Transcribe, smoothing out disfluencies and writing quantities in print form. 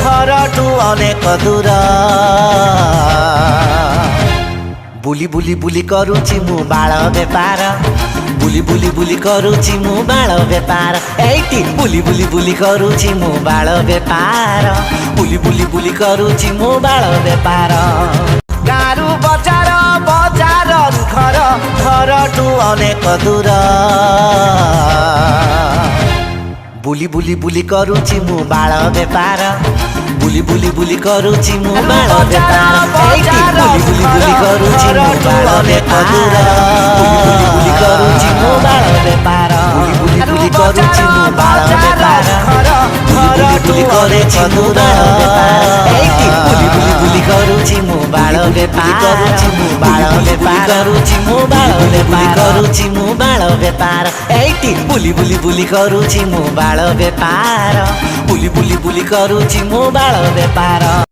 घरठू अनेक दूर बुली बुली बुली करुची मु बाल बेपार बुली बुली बुली करुची मु बाल बेपार एटी बुली बुली बुली करुची मु बाल बेपार बुली बुली बुली करुची मु बाल बेपार गारु बजार बजार घर घरठू अनेक दूर बुली बुली बुली करुची मु बाल बेपार बुली बुली बुली करुची मु बाल बेपार एटी बुली बुली बुली करुची मु बाल बेपार बुली बुली करुची मु बाल बेपार बुली बुली बुली करुची मु बाल बेपार बुली बुली करुची मु बाल बेपार एटी बुली बुली बुली करुची मु बाल बेपार करुची मु बाल बेपार करुची मु बाल बेपार करुची मु बाल बेपार एटी बुली बुली बुली करुची मु बाल बेपार बुली बुली बुली करुची मु बाल बेपार।